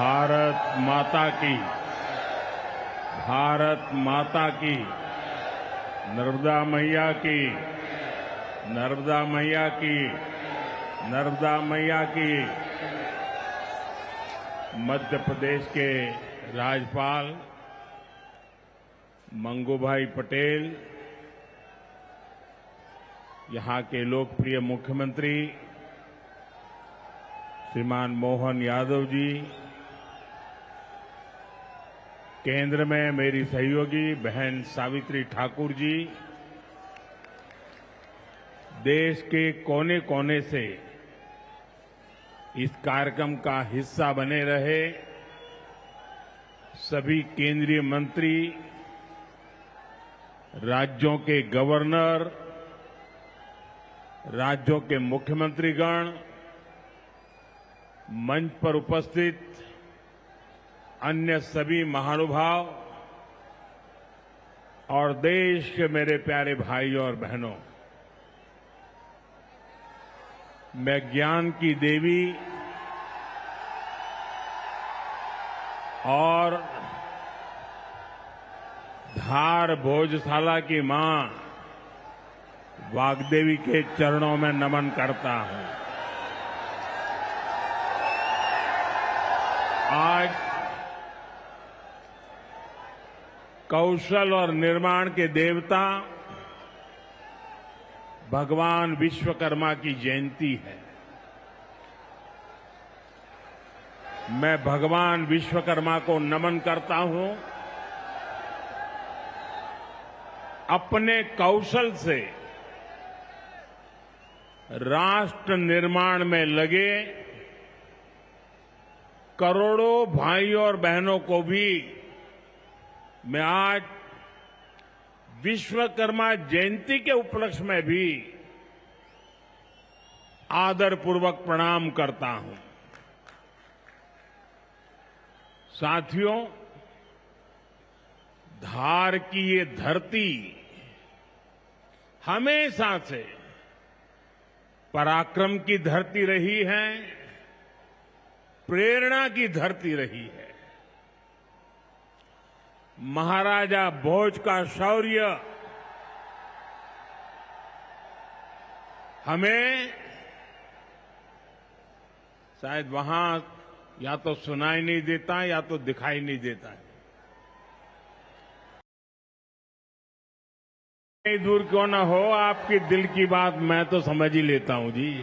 भारत माता की, भारत माता की, नर्मदा मैया की, नर्मदा मैया की, नर्मदा मैया की। मध्य प्रदेश के राज्यपाल मंगूभाई पटेल, यहां के लोकप्रिय मुख्यमंत्री श्रीमान मोहन यादव जी, केंद्र में मेरी सहयोगी बहन सावित्री ठाकुर जी, देश के कोने कोने से इस कार्यक्रम का हिस्सा बने रहे सभी केंद्रीय मंत्री, राज्यों के गवर्नर, राज्यों के मुख्यमंत्रीगण, मंच पर उपस्थित अन्य सभी महानुभाव और देश के मेरे प्यारे भाइयों और बहनों, मैं ज्ञान की देवी और धार भोजशाला की मां वाग्देवी के चरणों में नमन करता हूं। आज कौशल और निर्माण के देवता भगवान विश्वकर्मा की जयंती है। मैं भगवान विश्वकर्मा को नमन करता हूं। अपने कौशल से राष्ट्र निर्माण में लगे करोड़ों भाइयों और बहनों को भी मैं आज विश्वकर्मा जयंती के उपलक्ष्य में भी आदरपूर्वक प्रणाम करता हूं। साथियों, धार की ये धरती हमेशा से पराक्रम की धरती रही है, प्रेरणा की धरती रही है। महाराजा भोज का शौर्य हमें शायद वहां या तो सुनाई नहीं देता या तो दिखाई नहीं देता है। नहीं दूर क्यों ना हो, आपकी दिल की बात मैं तो समझ ही लेता हूं जी।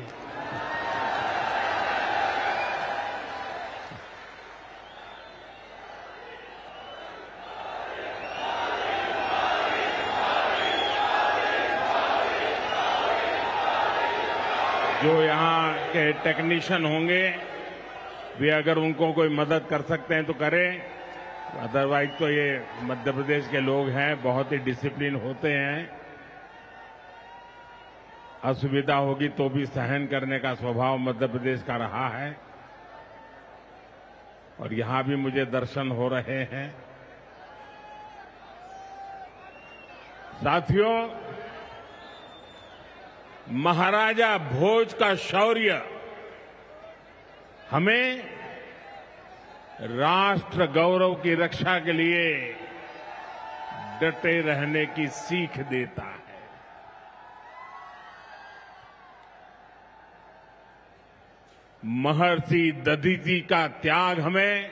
जो यहां के टेक्नीशियन होंगे वे अगर उनको कोई मदद कर सकते हैं तो करें, अदरवाइज तो ये मध्य प्रदेश के लोग हैं, बहुत ही डिसिप्लिन होते हैं। असुविधा होगी तो भी सहन करने का स्वभाव मध्य प्रदेश का रहा है और यहां भी मुझे दर्शन हो रहे हैं। साथियों, महाराजा भोज का शौर्य हमें राष्ट्र गौरव की रक्षा के लिए डटे रहने की सीख देता है। महर्षि दधीचि का त्याग हमें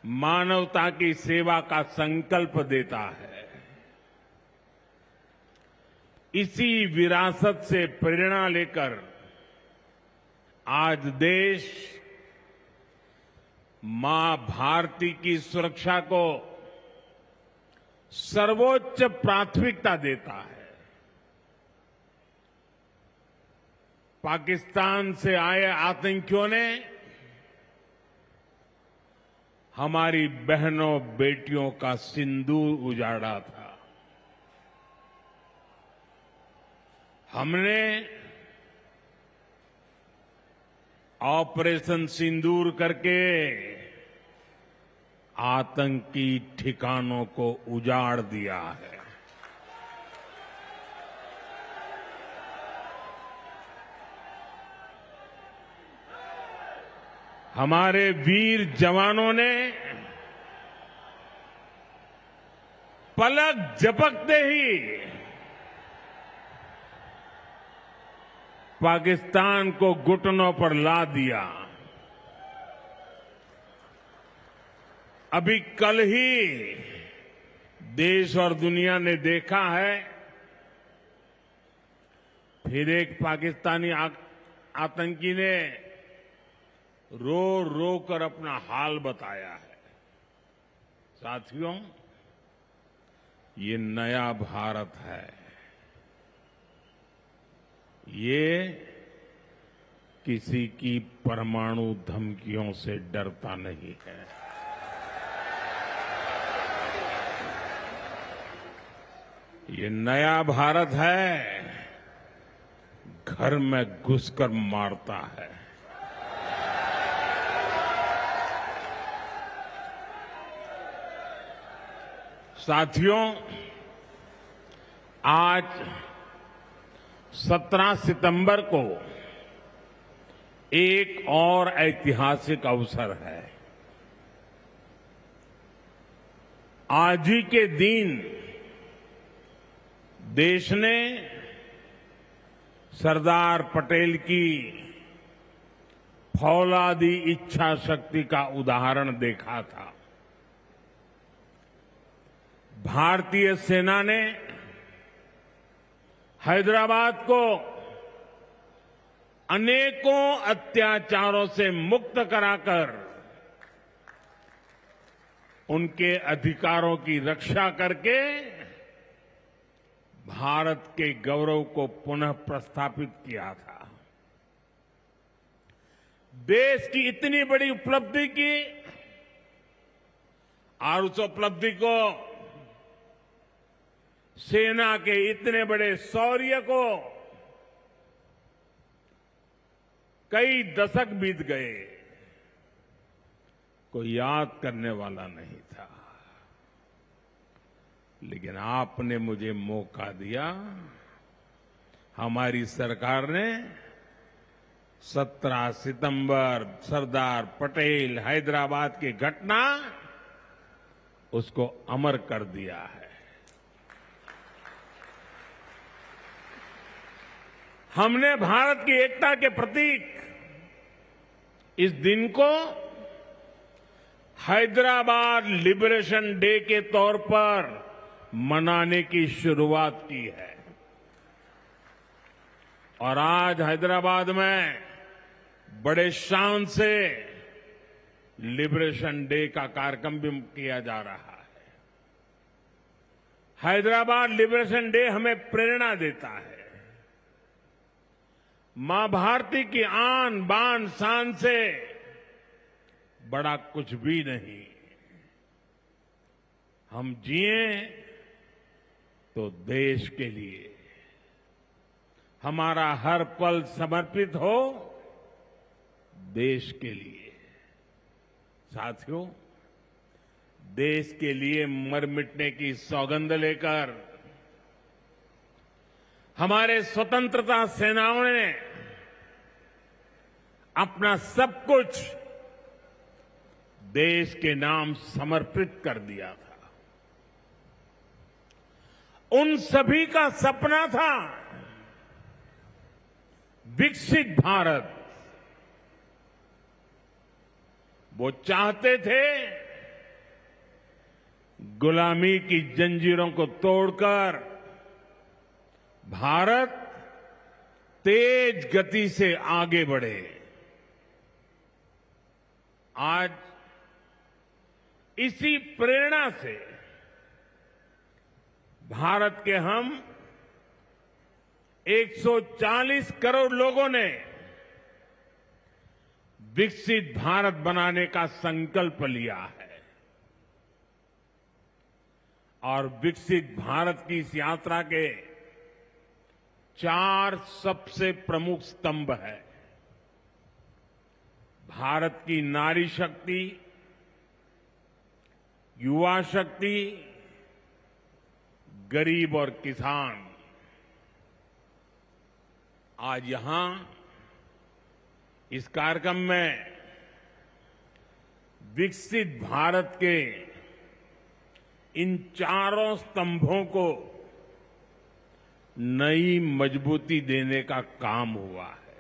मानवता की सेवा का संकल्प देता है। इसी विरासत से प्रेरणा लेकर आज देश मां भारती की सुरक्षा को सर्वोच्च प्राथमिकता देता है। पाकिस्तान से आए आतंकियों ने हमारी बहनों बेटियों का सिंदूर उजाड़ा था। हमने ऑपरेशन सिंदूर करके आतंकी ठिकानों को उजाड़ दिया है। हमारे वीर जवानों ने पलक झपकते ही पाकिस्तान को घुटनों पर ला दिया। अभी कल ही देश और दुनिया ने देखा है, फिर एक पाकिस्तानी आतंकी ने रो रो कर अपना हाल बताया है। साथियों, ये नया भारत है। ये किसी की परमाणु धमकियों से डरता नहीं है। ये नया भारत है, घर में घुसकर मारता है। साथियों, आज 17 सितंबर को एक और ऐतिहासिक अवसर है। आज ही के दिन देश ने सरदार पटेल की फौलादी इच्छा शक्ति का उदाहरण देखा था। भारतीय सेना ने हैदराबाद को अनेकों अत्याचारों से मुक्त कराकर उनके अधिकारों की रक्षा करके भारत के गौरव को पुनः प्रस्थापित किया था। देश की इतनी बड़ी उपलब्धि की और उस उपलब्धि को, सेना के इतने बड़े शौर्य को कई दशक बीत गए, कोई याद करने वाला नहीं था। लेकिन आपने मुझे मौका दिया। हमारी सरकार ने 17 सितंबर सरदार पटेल हैदराबाद की घटना, उसको अमर कर दिया है। हमने भारत की एकता के प्रतीक इस दिन को हैदराबाद लिबरेशन डे के तौर पर मनाने की शुरुआत की है। और आज हैदराबाद में बड़े शान से लिबरेशन डे का कार्यक्रम भी किया जा रहा है। हैदराबाद लिबरेशन डे हमें प्रेरणा देता है। मां भारती की आन बान शान से बड़ा कुछ भी नहीं। हम जिए तो देश के लिए, हमारा हर पल समर्पित हो देश के लिए। साथियों, देश के लिए मर मिटने की सौगंध लेकर हमारे स्वतंत्रता सेनाओं ने अपना सब कुछ देश के नाम समर्पित कर दिया था। उन सभी का सपना था विकसित भारत। वो चाहते थे गुलामी की जंजीरों को तोड़कर भारत तेज गति से आगे बढ़े। आज इसी प्रेरणा से भारत के हम 140 करोड़ लोगों ने विकसित भारत बनाने का संकल्प लिया है। और विकसित भारत की इस यात्रा के 4 सबसे प्रमुख स्तंभ है। भारत की नारी शक्ति, युवा शक्ति, गरीब और किसान। आज यहां इस कार्यक्रम में विकसित भारत के इन चारों स्तंभों को नई मजबूती देने का काम हुआ है।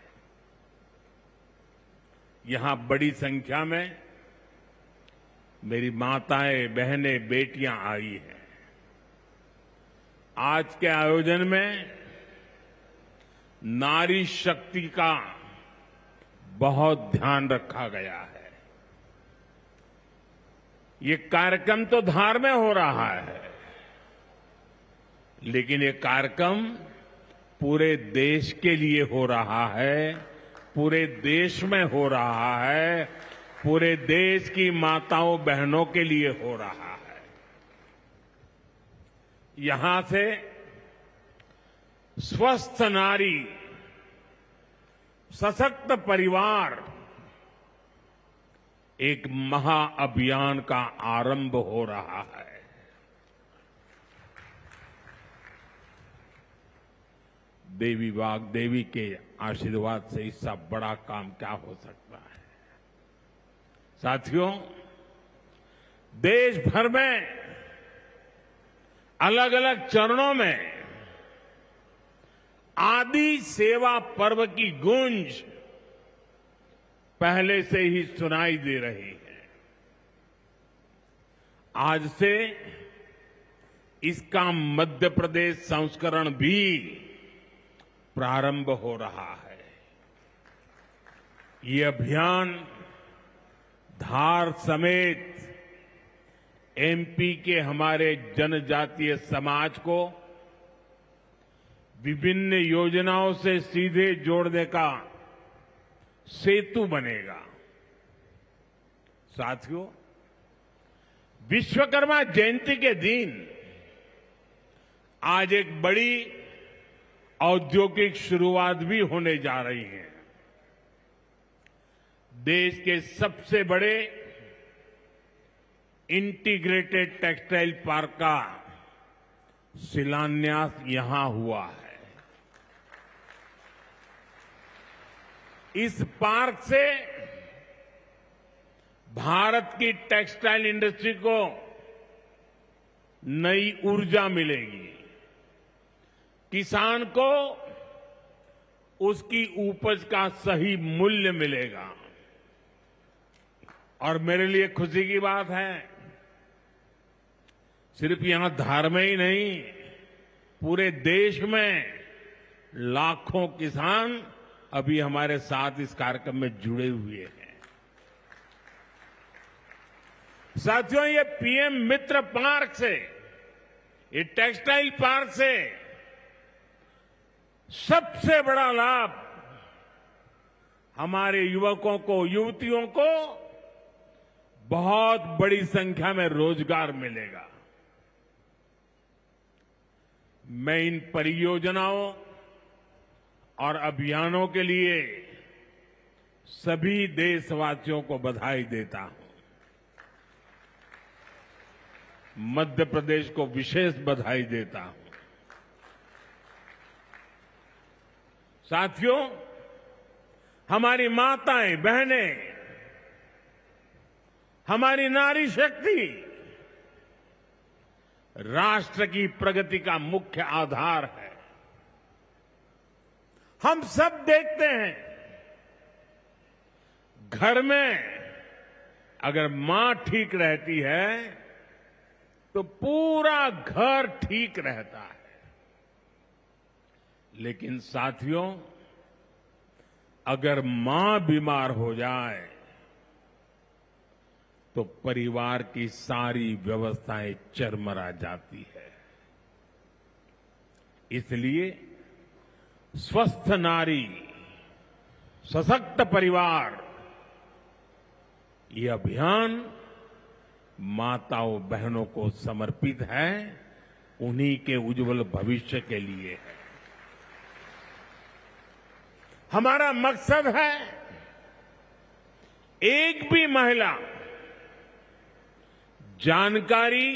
यहां बड़ी संख्या में मेरी माताएं, बहनें, बेटियां आई हैं। आज के आयोजन में नारी शक्ति का बहुत ध्यान रखा गया है। ये कार्यक्रम तो धार में हो रहा है, लेकिन ये कार्यक्रम पूरे देश के लिए हो रहा है, पूरे देश में हो रहा है, पूरे देश की माताओं बहनों के लिए हो रहा है। यहां से स्वस्थ नारी, सशक्त परिवार एक महाअभियान का आरंभ हो रहा है। देवी वाग्देवी के आशीर्वाद से इससे बड़ा काम क्या हो सकता है। साथियों, देश भर में अलग अलग चरणों में आदि सेवा पर्व की गूंज पहले से ही सुनाई दे रही है। आज से इसका मध्य प्रदेश संस्करण भी प्रारंभ हो रहा है। ये अभियान धार समेत एमपी के हमारे जनजातीय समाज को विभिन्न योजनाओं से सीधे जोड़ने का सेतु बनेगा। साथियों, विश्वकर्मा जयंती के दिन आज एक बड़ी औद्योगिक शुरुआत भी होने जा रही है। देश के सबसे बड़े इंटीग्रेटेड टेक्सटाइल पार्क का शिलान्यास यहां हुआ है। इस पार्क से भारत की टेक्सटाइल इंडस्ट्री को नई ऊर्जा मिलेगी, किसान को उसकी उपज का सही मूल्य मिलेगा। और मेरे लिए खुशी की बात है, सिर्फ यहां धार में ही नहीं, पूरे देश में लाखों किसान अभी हमारे साथ इस कार्यक्रम में जुड़े हुए हैं। साथियों, ये पीएम मित्र पार्क से, ये टेक्सटाइल पार्क से सबसे बड़ा लाभ हमारे युवकों को, युवतियों को बहुत बड़ी संख्या में रोजगार मिलेगा। मैं इन परियोजनाओं और अभियानों के लिए सभी देशवासियों को बधाई देता हूं। मध्य प्रदेश को विशेष बधाई देता हूं। साथियों, हमारी माताएं, बहनें, हमारी नारी शक्ति राष्ट्र की प्रगति का मुख्य आधार है। हम सब देखते हैं, घर में अगर मां ठीक रहती है तो पूरा घर ठीक रहता है। लेकिन साथियों, अगर मां बीमार हो जाए तो परिवार की सारी व्यवस्थाएं चरमरा जाती है। इसलिए स्वस्थ नारी, सशक्त परिवार, ये अभियान माताओं बहनों को समर्पित है, उन्हीं के उज्जवल भविष्य के लिए है। हमारा मकसद है एक भी महिला जानकारी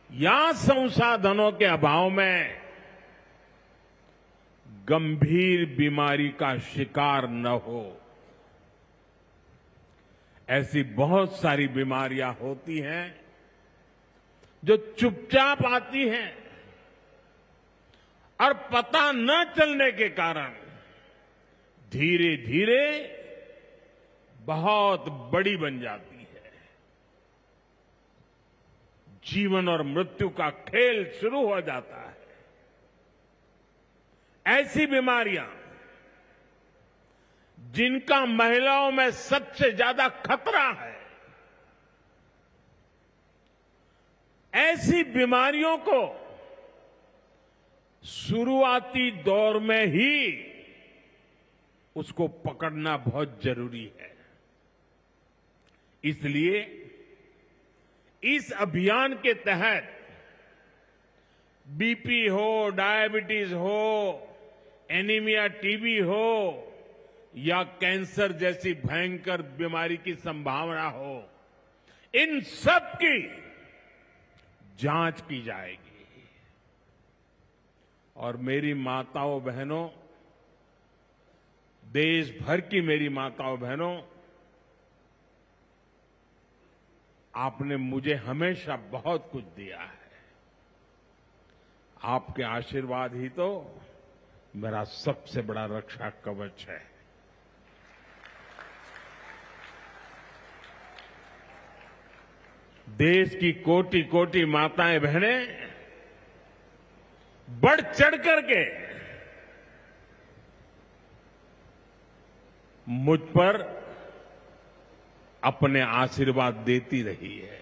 या संसाधनों के अभाव में गंभीर बीमारी का शिकार न हो। ऐसी बहुत सारी बीमारियां होती हैं जो चुपचाप आती हैं और पता न चलने के कारण धीरे धीरे बहुत बड़ी बन जाती है। जीवन और मृत्यु का खेल शुरू हो जाता है। ऐसी बीमारियां जिनका महिलाओं में सबसे ज्यादा खतरा है, ऐसी बीमारियों को शुरुआती दौर में ही उसको पकड़ना बहुत जरूरी है। इसलिए इस अभियान के तहत बीपी हो, डायबिटीज हो, एनीमिया, टीबी हो या कैंसर जैसी भयंकर बीमारी की संभावना हो, इन सब की जांच की जाएगी। और मेरी माताओं बहनों, देश भर की मेरी माताओं बहनों, आपने मुझे हमेशा बहुत कुछ दिया है। आपके आशीर्वाद ही तो मेरा सबसे बड़ा रक्षा कवच है। देश की कोटि कोटि माताएं बहनें बढ़ चढ़ करके मुझ पर अपने आशीर्वाद देती रही है।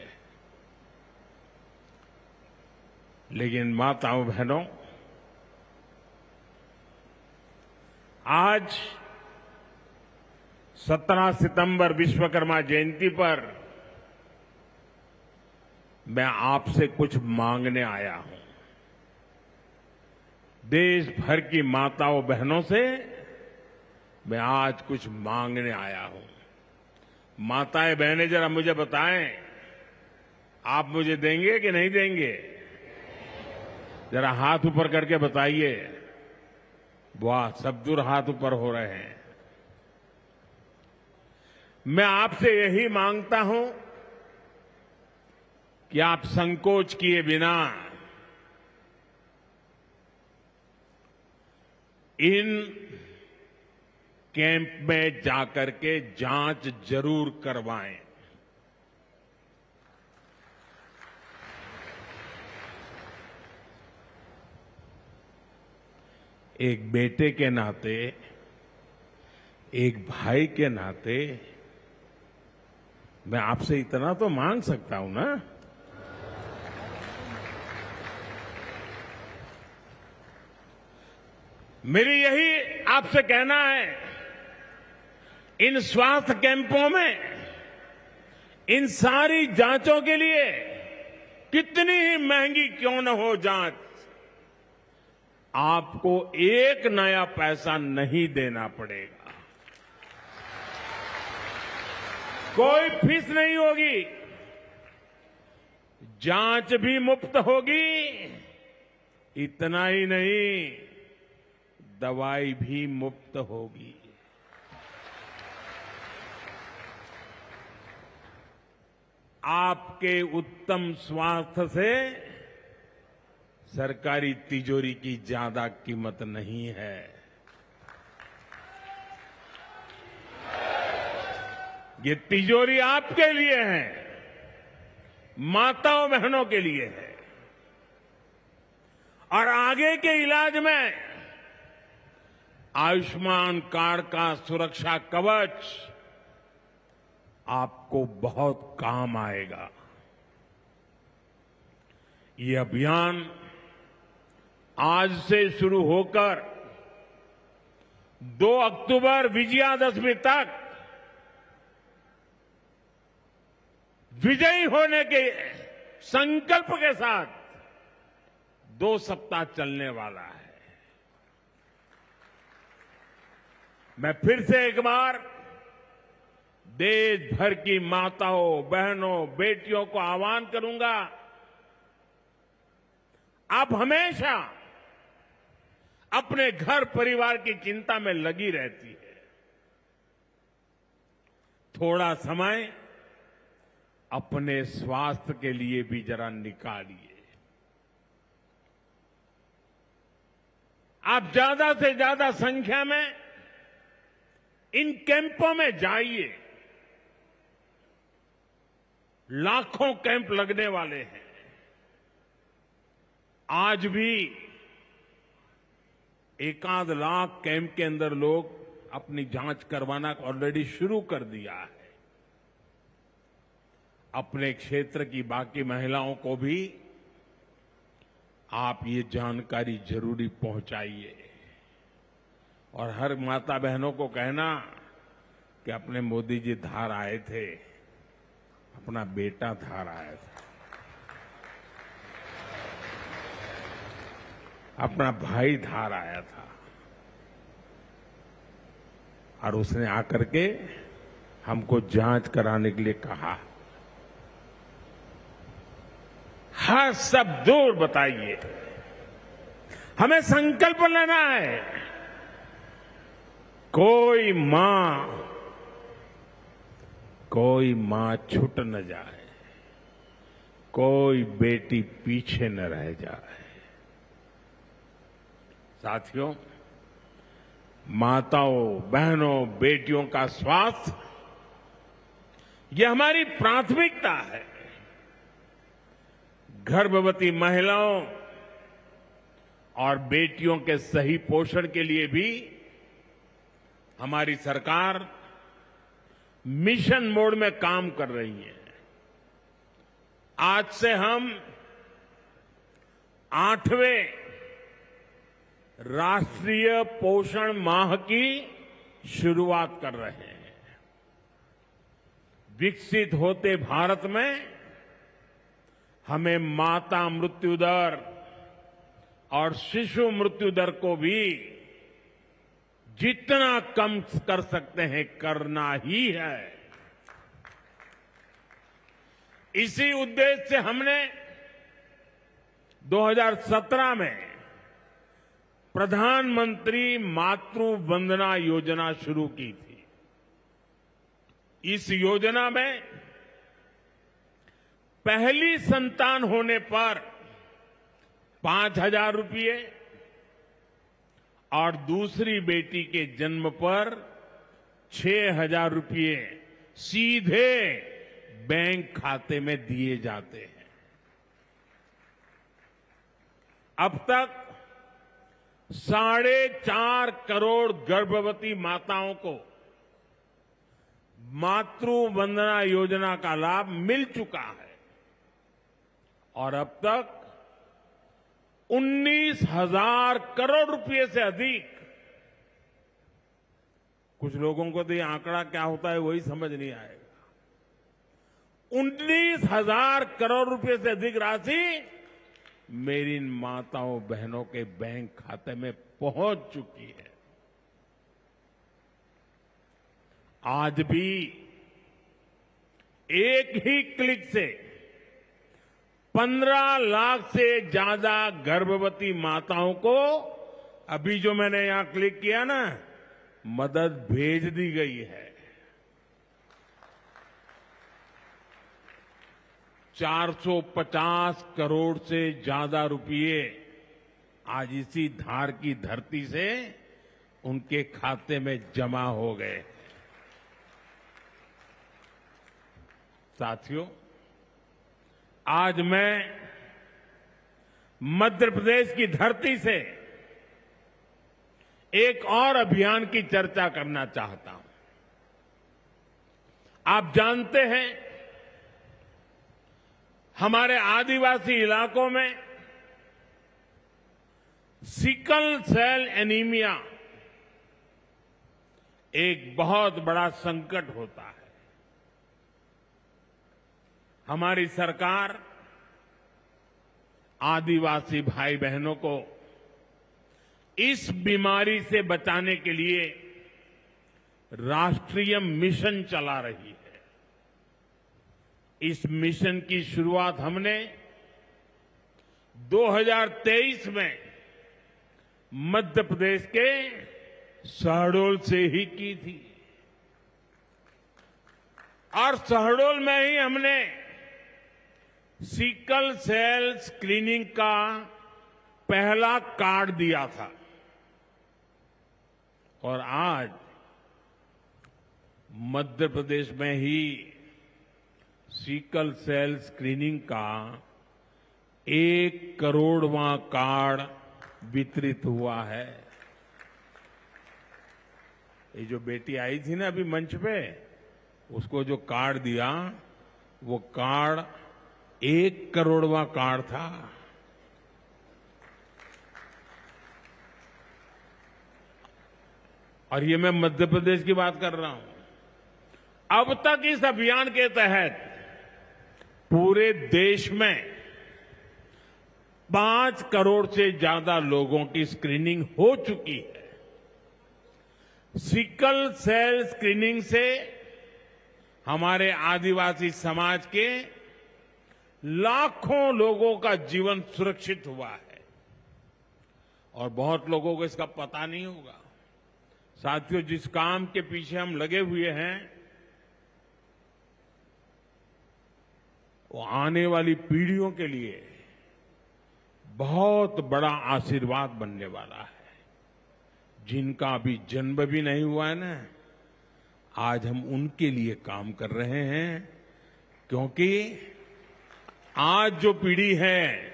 लेकिन माताओं बहनों, आज 17 सितंबर विश्वकर्मा जयंती पर मैं आपसे कुछ मांगने आया हूं। देश भर की माताओं बहनों से मैं आज कुछ मांगने आया हूं। माताएं बहनें, जरा मुझे बताएं, आप मुझे देंगे कि नहीं देंगे? जरा हाथ ऊपर करके बताइए। वाह, सब दूर हाथ ऊपर हो रहे हैं। मैं आपसे यही मांगता हूं कि आप संकोच किए बिना इन कैंप में जाकर के जांच जरूर करवाएं। एक बेटे के नाते, एक भाई के नाते मैं आपसे इतना तो मांग सकता हूं ना। मेरी यही आपसे कहना है, इन स्वास्थ्य कैंपों में इन सारी जांचों के लिए कितनी ही महंगी क्यों न हो जांच, आपको एक नया पैसा नहीं देना पड़ेगा। कोई फीस नहीं होगी, जांच भी मुफ्त होगी। इतना ही नहीं, दवाई भी मुफ्त होगी। आपके उत्तम स्वास्थ्य से सरकारी तिजोरी की ज्यादा कीमत नहीं है। ये तिजोरी आपके लिए है, माताओं बहनों के लिए है। और आगे के इलाज में आयुष्मान कार्ड का सुरक्षा कवच आपको बहुत काम आएगा। ये अभियान आज से शुरू होकर 2 अक्टूबर विजयादशमी तक विजयी होने के संकल्प के साथ 2 सप्ताह चलने वाला है। मैं फिर से एक बार देश भर की माताओं, बहनों, बेटियों को आह्वान करूंगा, आप हमेशा अपने घर परिवार की चिंता में लगी रहती है। थोड़ा समय अपने स्वास्थ्य के लिए भी जरा निकालिए। आप ज्यादा से ज्यादा संख्या में इन कैंपों में जाइए। लाखों कैंप लगने वाले हैं। आज भी 1 लाख कैंप के अंदर लोग अपनी जांच करवाना ऑलरेडी शुरू कर दिया है। अपने क्षेत्र की बाकी महिलाओं को भी आप ये जानकारी जरूरी पहुंचाइए और हर माता बहनों को कहना कि अपने मोदी जी धार आए थे, अपना बेटा धार आया था, अपना भाई धार आया था और उसने आकर के हमको जांच कराने के लिए कहा। हर सब दूर बताइए। हमें संकल्प लेना है। कोई मां छूट न जाए, कोई बेटी पीछे न रह जाए। साथियों, माताओं, बहनों, बेटियों का स्वास्थ्य ये हमारी प्राथमिकता है। गर्भवती महिलाओं और बेटियों के सही पोषण के लिए भी हमारी सरकार मिशन मोड में काम कर रही है। आज से हम 8वें राष्ट्रीय पोषण माह की शुरुआत कर रहे हैं। विकसित होते भारत में हमें माता मृत्यु दर और शिशु मृत्यु दर को भी जितना कम कर सकते हैं करना ही है। इसी उद्देश्य से हमने 2017 में प्रधानमंत्री मातृ वंदना योजना शुरू की थी। इस योजना में पहली संतान होने पर 5,000 रुपये और दूसरी बेटी के जन्म पर 6,000 रुपये सीधे बैंक खाते में दिए जाते हैं। अब तक 4.5 करोड़ गर्भवती माताओं को मातृ वंदना योजना का लाभ मिल चुका है और अब तक 19,000 करोड़ रुपए से अधिक, कुछ लोगों को तो ये आंकड़ा क्या होता है वही समझ नहीं आएगा, 19,000 करोड़ रुपए से अधिक राशि मेरी इन माताओं बहनों के बैंक खाते में पहुंच चुकी है। आज भी एक ही क्लिक से 15 लाख से ज्यादा गर्भवती माताओं को, अभी जो मैंने यहां क्लिक किया ना, मदद भेज दी गई है। 450 करोड़ से ज्यादा रुपये आज इसी धार की धरती से उनके खाते में जमा हो गए। साथियों, आज मैं मध्य प्रदेश की धरती से एक और अभियान की चर्चा करना चाहता हूं। आप जानते हैं, हमारे आदिवासी इलाकों में सिकल सेल एनीमिया एक बहुत बड़ा संकट होता है। हमारी सरकार आदिवासी भाई बहनों को इस बीमारी से बचाने के लिए राष्ट्रीय मिशन चला रही है। इस मिशन की शुरुआत हमने 2023 में मध्य प्रदेश के शहडोल से ही की थी। और शहडोल में ही हमने सिकल सेल स्क्रीनिंग का पहला कार्ड दिया था और आज मध्य प्रदेश में ही सिकल सेल स्क्रीनिंग का 1 करोड़वां कार्ड वितरित हुआ है। ये जो बेटी आई थी ना अभी मंच पे, उसको जो कार्ड दिया वो कार्ड 1 करोड़वां कार्ड था। और ये मैं मध्य प्रदेश की बात कर रहा हूं। अब तक इस अभियान के तहत पूरे देश में 5 करोड़ से ज्यादा लोगों की स्क्रीनिंग हो चुकी है। सिकल सेल स्क्रीनिंग से हमारे आदिवासी समाज के लाखों लोगों का जीवन सुरक्षित हुआ है और बहुत लोगों को इसका पता नहीं होगा। साथियों, जिस काम के पीछे हम लगे हुए हैं वो आने वाली पीढ़ियों के लिए बहुत बड़ा आशीर्वाद बनने वाला है। जिनका अभी जन्म भी नहीं हुआ है ना, आज हम उनके लिए काम कर रहे हैं, क्योंकि आज जो पीढ़ी है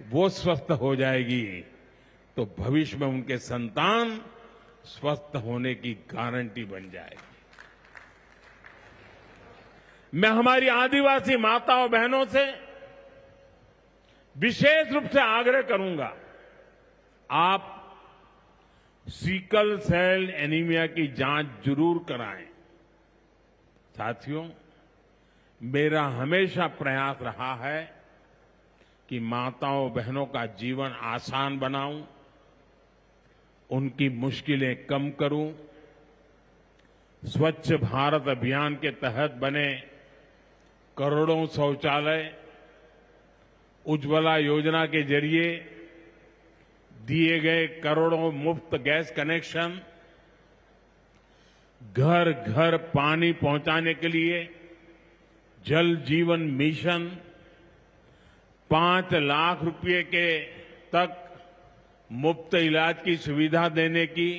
वो स्वस्थ हो जाएगी तो भविष्य में उनके संतान स्वस्थ होने की गारंटी बन जाएगी। मैं हमारी आदिवासी माताओं बहनों से विशेष रूप से आग्रह करूंगा, आप सिकल सेल एनीमिया की जांच जरूर कराएं। साथियों, मेरा हमेशा प्रयास रहा है कि माताओं बहनों का जीवन आसान बनाऊं, उनकी मुश्किलें कम करूं। स्वच्छ भारत अभियान के तहत बने करोड़ों शौचालय, उज्ज्वला योजना के जरिए दिए गए करोड़ों मुफ्त गैस कनेक्शन, घर घर पानी पहुंचाने के लिए जल जीवन मिशन, 5 लाख रुपए के तक मुफ्त इलाज की सुविधा देने की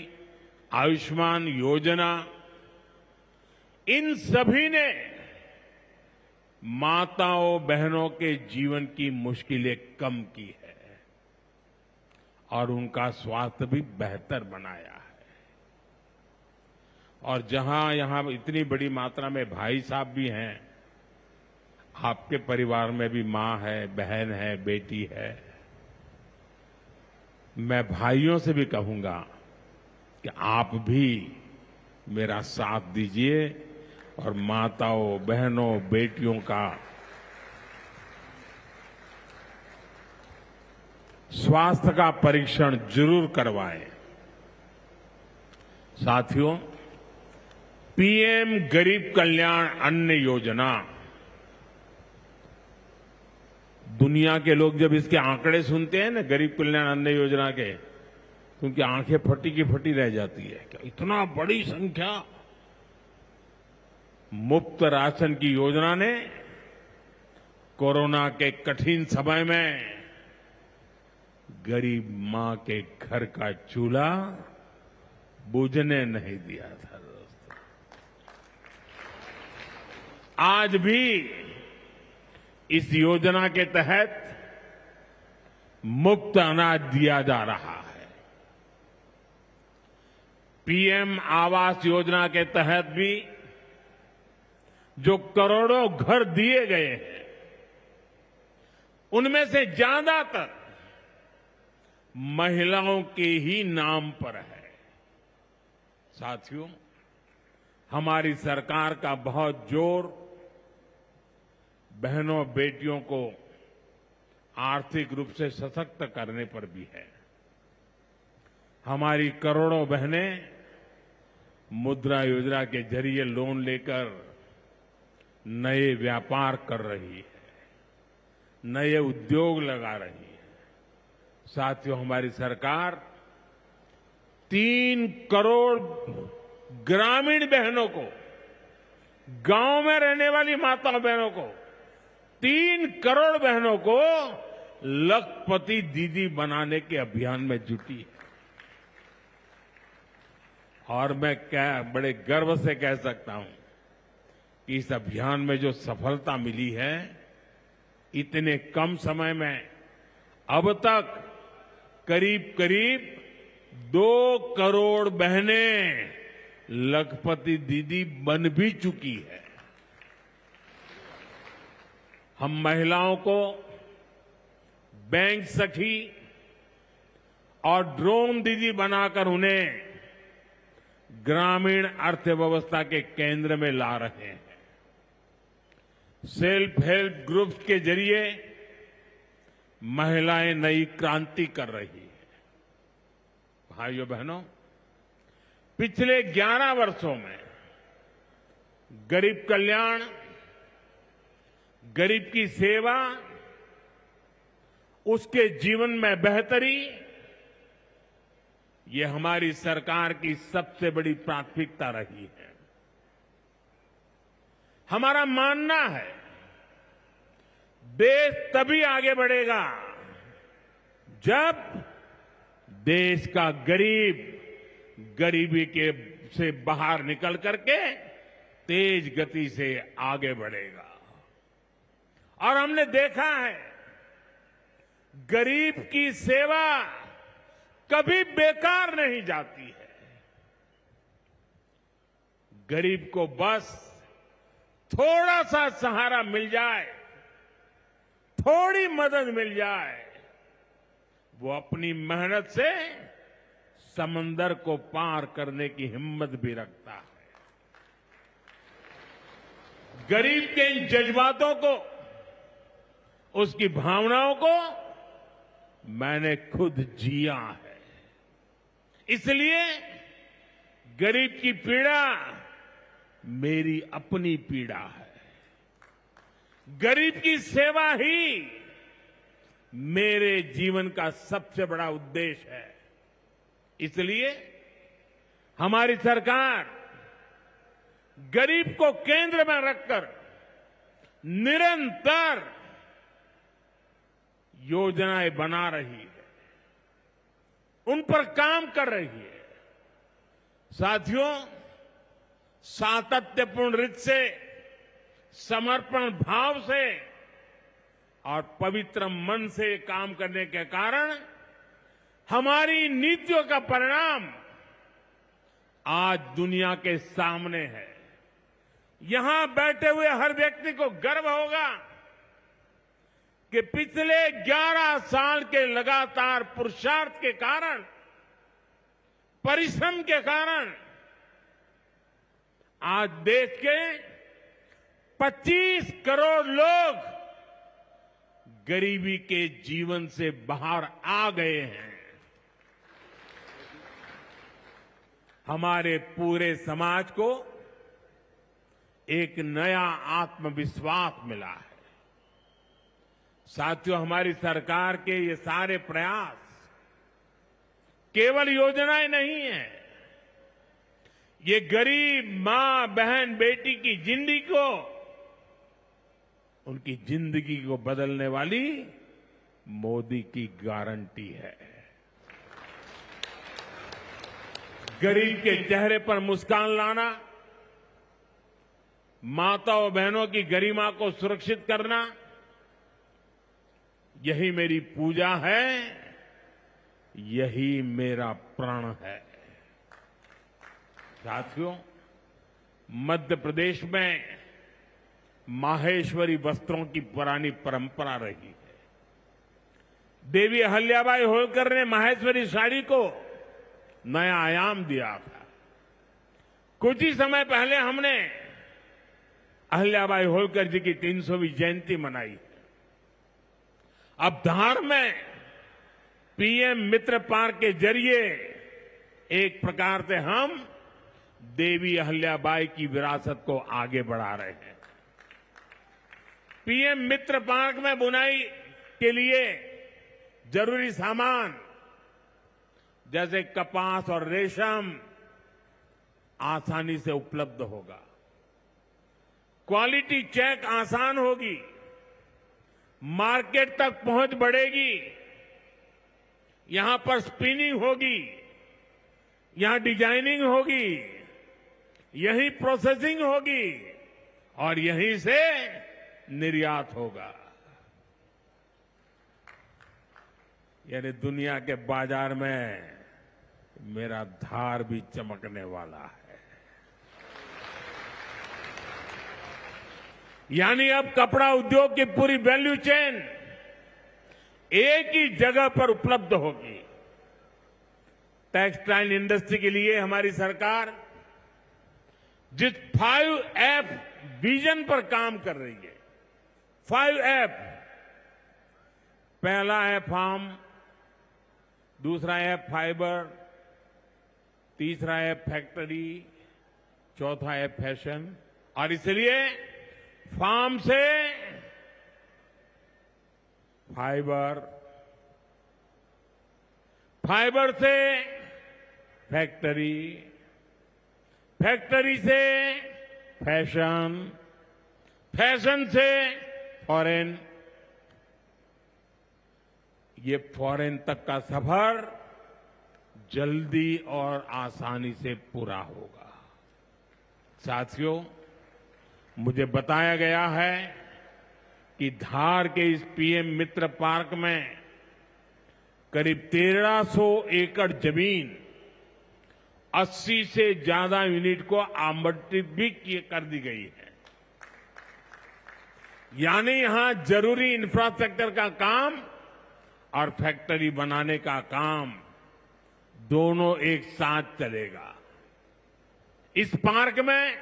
आयुष्मान योजना, इन सभी ने माताओं बहनों के जीवन की मुश्किलें कम की है और उनका स्वास्थ्य भी बेहतर बनाया है। और जहां यहां इतनी बड़ी मात्रा में भाई साहब भी हैं, आपके परिवार में भी मां है, बहन है, बेटी है, मैं भाइयों से भी कहूंगा कि आप भी मेरा साथ दीजिए और माताओं बहनों बेटियों का स्वास्थ्य का परीक्षण जरूर करवाएं। साथियों, पीएम गरीब कल्याण अन्न योजना, दुनिया के लोग जब इसके आंकड़े सुनते हैं ना गरीब कल्याण अन्न योजना के, तो उनकी आंखें फटी की फटी रह जाती है। क्या इतना बड़ी संख्या! मुफ्त राशन की योजना ने कोरोना के कठिन समय में गरीब मां के घर का चूल्हा बुझने नहीं दिया था। दोस्तों, आज भी इस योजना के तहत मुफ्त अनाज दिया जा रहा है। पीएम आवास योजना के तहत भी जो करोड़ों घर दिए गए हैं, उनमें से ज्यादातर महिलाओं के ही नाम पर है। साथियों, हमारी सरकार का बहुत जोर बहनों बेटियों को आर्थिक रूप से सशक्त करने पर भी है। हमारी करोड़ों बहनें मुद्रा योजना के जरिए लोन लेकर नए व्यापार कर रही है, नए उद्योग लगा रही है। साथियों, हमारी सरकार 3 करोड़ ग्रामीण बहनों को गांव में रहने वाली माताओं बहनों को 3 करोड़ बहनों को लखपति दीदी बनाने के अभियान में जुटी है। और मैं बड़े गर्व से कह सकता हूं कि इस अभियान में जो सफलता मिली है, इतने कम समय में अब तक करीब करीब 2 करोड़ बहनें लखपति दीदी बन भी चुकी है। हम महिलाओं को बैंक सखी और ड्रोन दीदी बनाकर उन्हें ग्रामीण अर्थव्यवस्था के केंद्र में ला रहे हैं। सेल्फ हेल्प ग्रुप्स के जरिए महिलाएं नई क्रांति कर रही हैं। भाइयों बहनों, पिछले 11 वर्षों में गरीब कल्याण, गरीब की सेवा, उसके जीवन में बेहतरी, ये हमारी सरकार की सबसे बड़ी प्राथमिकता रही है। हमारा मानना है देश तभी आगे बढ़ेगा जब देश का गरीब गरीबी के से बाहर निकल करके तेज गति से आगे बढ़ेगा। और हमने देखा है गरीब की सेवा कभी बेकार नहीं जाती है। गरीब को बस थोड़ा सा सहारा मिल जाए, थोड़ी मदद मिल जाए, वो अपनी मेहनत से समंदर को पार करने की हिम्मत भी रखता है। गरीब के इन जज्बातों को, उसकी भावनाओं को मैंने खुद जिया है। इसलिए गरीब की पीड़ा मेरी अपनी पीड़ा है। गरीब की सेवा ही मेरे जीवन का सबसे बड़ा उद्देश्य है। इसलिए हमारी सरकार गरीब को केंद्र में रखकर निरंतर योजनाएं बना रही है, उन पर काम कर रही है। साथियों, सातत्यपूर्ण रीत से, समर्पण भाव से और पवित्र मन से काम करने के कारण हमारी नीतियों का परिणाम आज दुनिया के सामने है। यहां बैठे हुए हर व्यक्ति को गर्व होगा कि पिछले 11 साल के लगातार पुरुषार्थ के कारण, परिश्रम के कारण आज देश के 25 करोड़ लोग गरीबी के जीवन से बाहर आ गए हैं। हमारे पूरे समाज को एक नया आत्मविश्वास मिला है। साथियों, हमारी सरकार के ये सारे प्रयास केवल योजनाएं नहीं है, ये गरीब मां, बहन, बेटी की जिंदगी को, उनकी जिंदगी को बदलने वाली मोदी की गारंटी है। गरीब के चेहरे पर मुस्कान लाना, माताओं बहनों की गरिमा को सुरक्षित करना, यही मेरी पूजा है, यही मेरा प्रण है। साथियों, मध्य प्रदेश में माहेश्वरी वस्त्रों की पुरानी परंपरा रही है। देवी अहिल्याबाई होलकर ने माहेश्वरी साड़ी को नया आयाम दिया था। कुछ ही समय पहले हमने अहिल्याबाई होलकर जी की 300वीं जयंती मनाई। अब धार में पीएम मित्र पार्क के जरिए एक प्रकार से हम देवी अहिल्याबाई की विरासत को आगे बढ़ा रहे हैं। पीएम मित्र पार्क में बुनाई के लिए जरूरी सामान जैसे कपास और रेशम आसानी से उपलब्ध होगा। क्वालिटी चेक आसान होगी, मार्केट तक पहुंच बढ़ेगी, यहां पर स्पिनिंग होगी, यहां डिजाइनिंग होगी, यहीं प्रोसेसिंग होगी और यहीं से निर्यात होगा। यानी दुनिया के बाजार में मेरा धार भी चमकने वाला है। यानी अब कपड़ा उद्योग की पूरी वैल्यू चेन एक ही जगह पर उपलब्ध होगी। टेक्सटाइल इंडस्ट्री के लिए हमारी सरकार जिस 5F विजन पर काम कर रही है, 5F, पहला है फार्म, दूसरा है फाइबर, तीसरा है फैक्ट्री, चौथा है फैशन। और इसलिए फार्म से फाइबर, फाइबर से फैक्ट्री, फैक्ट्री से फैशन, फैशन से फॉरेन, ये फॉरेन तक का सफर जल्दी और आसानी से पूरा होगा। साथियों, मुझे बताया गया है कि धार के इस पीएम मित्र पार्क में करीब 1300 एकड़ जमीन 80 से ज्यादा यूनिट को आवंटित भी कर दी गई है। यानी यहां जरूरी इंफ्रास्ट्रक्चर का काम और फैक्ट्री बनाने का काम दोनों एक साथ चलेगा। इस पार्क में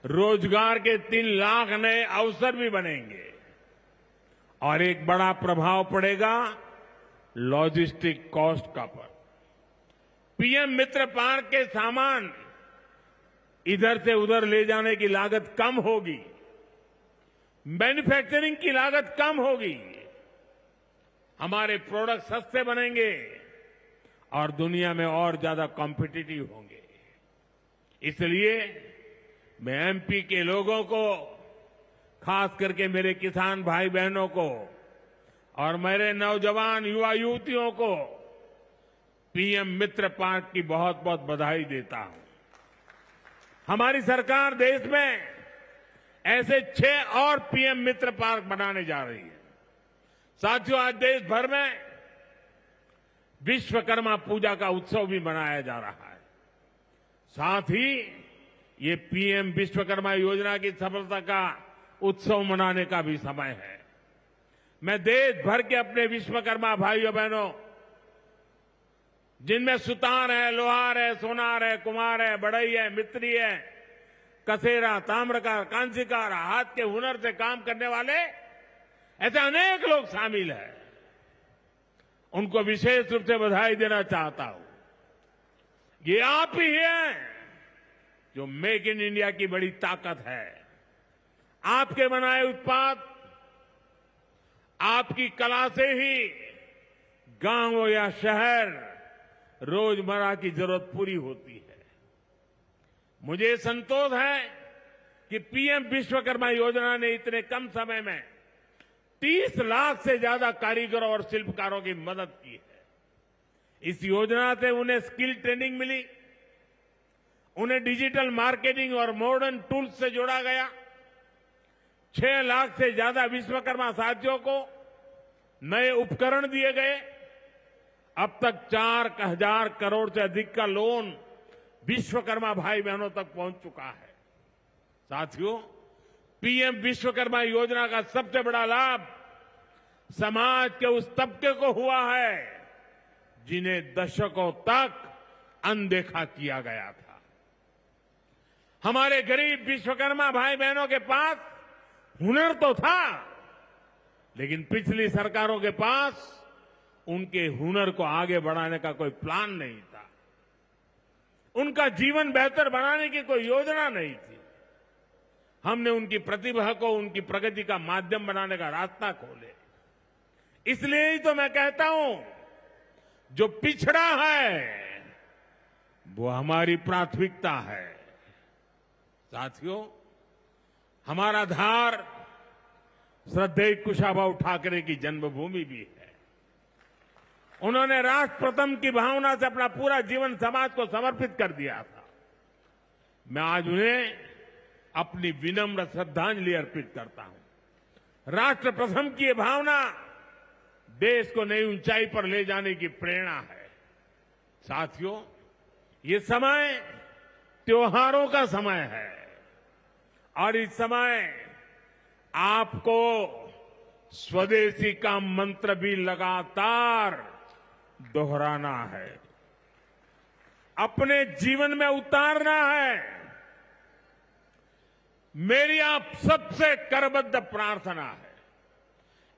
रोजगार के 3 लाख नए अवसर भी बनेंगे और एक बड़ा प्रभाव पड़ेगा लॉजिस्टिक कॉस्ट का पर। पीएम मित्र पार्क के सामान इधर से उधर ले जाने की लागत कम होगी, मैन्युफैक्चरिंग की लागत कम होगी, हमारे प्रोडक्ट सस्ते बनेंगे और दुनिया में और ज्यादा कॉम्पिटिटिव होंगे। इसलिए मैं एमपी के लोगों को, खास करके मेरे किसान भाई बहनों को और मेरे नौजवान युवा युवतियों को पीएम मित्र पार्क की बहुत बहुत बधाई देता हूं। हमारी सरकार देश में ऐसे 6 और पीएम मित्र पार्क बनाने जा रही है। साथियों, आज देश भर में विश्वकर्मा पूजा का उत्सव भी मनाया जा रहा है। साथ ही ये पीएम विश्वकर्मा योजना की सफलता का उत्सव मनाने का भी समय है। मैं देश भर के अपने विश्वकर्मा भाइयों बहनों, जिनमें सुतार है, लोहार है, सोनार है, कुम्हार है, बढ़ई है, मिस्त्री है, कसेरा, ताम्रकार, कांसीकार, हाथ के हुनर से काम करने वाले ऐसे अनेक लोग शामिल हैं, उनको विशेष रूप से बधाई देना चाहता हूं। ये आप ही हैं जो मेक इन इंडिया की बड़ी ताकत है। आपके बनाए उत्पाद, आपकी कला से ही गांव या शहर रोजमर्रा की जरूरत पूरी होती है। मुझे संतोष है कि पीएम विश्वकर्मा योजना ने इतने कम समय में 30 लाख से ज्यादा कारीगरों और शिल्पकारों की मदद की है। इस योजना से उन्हें स्किल ट्रेनिंग मिली, उन्हें डिजिटल मार्केटिंग और मॉडर्न टूल्स से जोड़ा गया। 6 लाख से ज्यादा विश्वकर्मा साथियों को नए उपकरण दिए गए। अब तक 4,000 करोड़ से अधिक का लोन विश्वकर्मा भाई बहनों तक पहुंच चुका है। साथियों, पीएम विश्वकर्मा योजना का सबसे बड़ा लाभ समाज के उस तबके को हुआ है जिन्हें दशकों तक अनदेखा किया गया था। हमारे गरीब विश्वकर्मा भाई बहनों के पास हुनर तो था, लेकिन पिछली सरकारों के पास उनके हुनर को आगे बढ़ाने का कोई प्लान नहीं था। उनका जीवन बेहतर बनाने की कोई योजना नहीं थी। हमने उनकी प्रतिभा को उनकी प्रगति का माध्यम बनाने का रास्ता खोले। इसलिए ही तो मैं कहता हूं, जो पिछड़ा है वो हमारी प्राथमिकता है। साथियों, हमारा धार श्रद्धेय कुशाभाऊ ठाकरे की जन्मभूमि भी है। उन्होंने राष्ट्र प्रथम की भावना से अपना पूरा जीवन समाज को समर्पित कर दिया था। मैं आज उन्हें अपनी विनम्र श्रद्धांजलि अर्पित करता हूं। राष्ट्र प्रथम की ये भावना देश को नई ऊंचाई पर ले जाने की प्रेरणा है। साथियों, ये समय त्योहारों का समय है और इस समय आपको स्वदेशी का मंत्र भी लगातार दोहराना है, अपने जीवन में उतारना है। मेरी आप सबसे करबद्ध प्रार्थना है,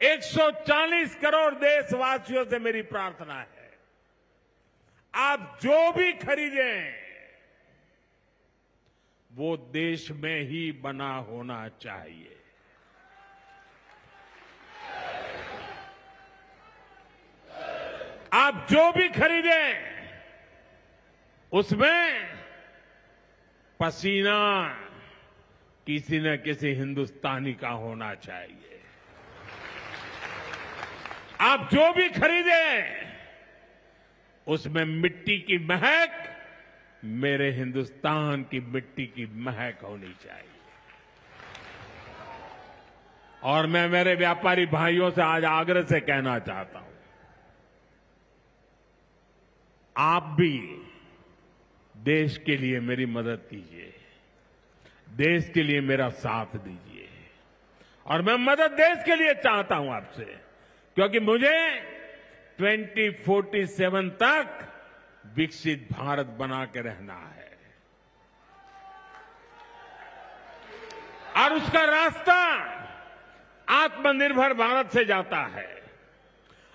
140 करोड़ देशवासियों से मेरी प्रार्थना है, आप जो भी खरीदें वो देश में ही बना होना चाहिए। आप जो भी खरीदें उसमें पसीना किसी न किसी हिंदुस्तानी का होना चाहिए। आप जो भी खरीदें उसमें मिट्टी की महक मेरे हिंदुस्तान की मिट्टी की महक होनी चाहिए। और मैं मेरे व्यापारी भाइयों से आज आग्रह से कहना चाहता हूं, आप भी देश के लिए मेरी मदद कीजिए, देश के लिए मेरा साथ दीजिए। और मैं मदद देश के लिए चाहता हूं आपसे, क्योंकि मुझे 2047 तक विकसित भारत बना के रहना है और उसका रास्ता आत्मनिर्भर भारत से जाता है।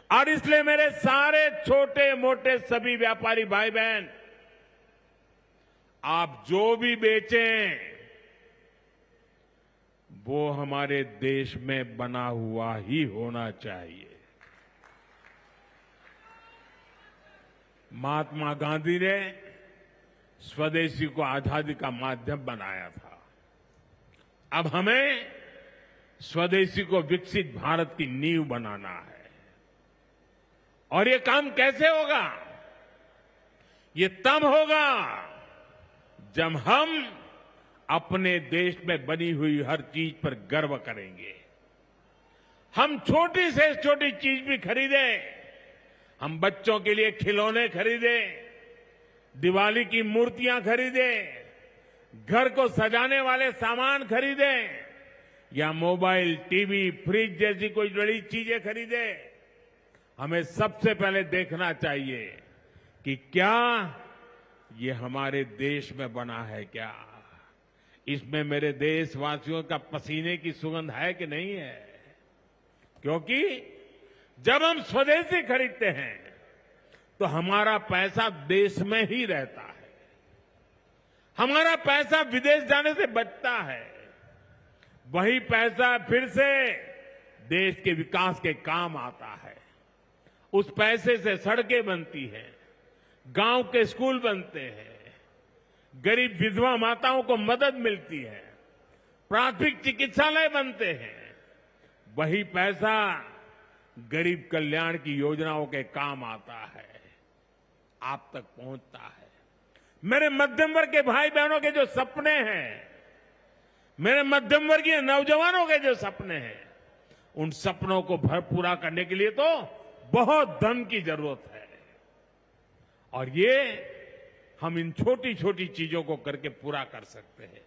और इसलिए मेरे सारे छोटे मोटे सभी व्यापारी भाई बहन, आप जो भी बेचें वो हमारे देश में बना हुआ ही होना चाहिए। महात्मा गांधी ने स्वदेशी को आजादी का माध्यम बनाया था। अब हमें स्वदेशी को विकसित भारत की नींव बनाना है। और ये काम कैसे होगा? ये तब होगा जब हम अपने देश में बनी हुई हर चीज पर गर्व करेंगे। हम छोटी से छोटी चीज भी खरीदें, हम बच्चों के लिए खिलौने खरीदें, दिवाली की मूर्तियां खरीदें, घर को सजाने वाले सामान खरीदें या मोबाइल, टीवी, फ्रिज जैसी कोई बड़ी चीजें खरीदें, हमें सबसे पहले देखना चाहिए कि क्या ये हमारे देश में बना है, क्या इसमें मेरे देशवासियों का पसीने की सुगंध है कि नहीं है। क्योंकि जब हम स्वदेशी खरीदते हैं तो हमारा पैसा देश में ही रहता है, हमारा पैसा विदेश जाने से बचता है। वही पैसा फिर से देश के विकास के काम आता है। उस पैसे से सड़कें बनती हैं, गांव के स्कूल बनते हैं, गरीब विधवा माताओं को मदद मिलती है, प्राथमिक चिकित्सालय बनते हैं। वही पैसा गरीब कल्याण की योजनाओं के काम आता है, आप तक पहुंचता है। मेरे मध्यम वर्ग के भाई बहनों के जो सपने हैं, मेरे मध्यम वर्गीय नौजवानों के जो सपने हैं, उन सपनों को पूरा करने के लिए तो बहुत धन की जरूरत है। और ये हम इन छोटी छोटी चीजों को करके पूरा कर सकते हैं।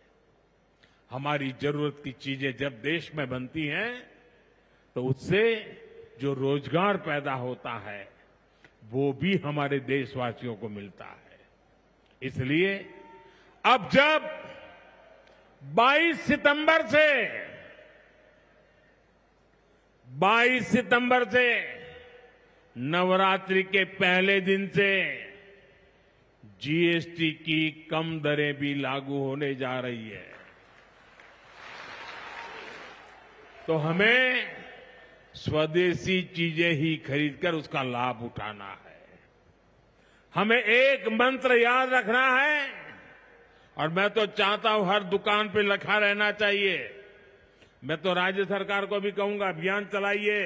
हमारी जरूरत की चीजें जब देश में बनती हैं तो उससे जो रोजगार पैदा होता है वो भी हमारे देशवासियों को मिलता है। इसलिए अब जब 22 सितंबर से नवरात्रि के पहले दिन से जीएसटी की कम दरें भी लागू होने जा रही है, तो हमें स्वदेशी चीजें ही खरीदकर उसका लाभ उठाना है। हमें एक मंत्र याद रखना है और मैं तो चाहता हूं हर दुकान पे लिखा रहना चाहिए, मैं तो राज्य सरकार को भी कहूंगा, अभियान चलाइए,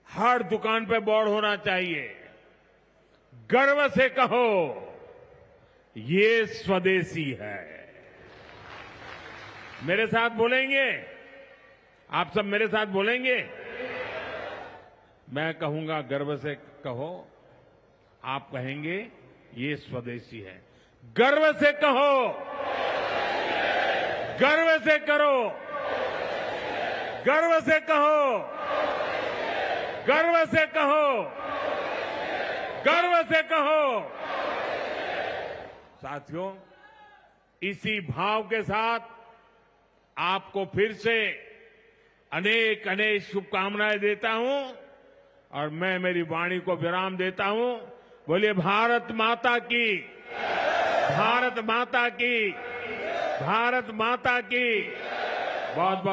हर दुकान पे बोर्ड होना चाहिए, गर्व से कहो ये स्वदेशी है। मेरे साथ बोलेंगे? आप सब मेरे साथ बोलेंगे? मैं कहूंगा गर्व से कहो, आप कहेंगे ये स्वदेशी है। गर्व से कहो, गर्व से करो, गर्व से कहो, गर्व से कहो, गर्व से कहो। साथियों, इसी भाव के साथ आपको फिर से अनेक अनेक शुभकामनाएं देता हूं और मैं मेरी वाणी को विराम देता हूं। बोलिए भारत माता की, भारत माता की, भारत माता की। बहुत बहुत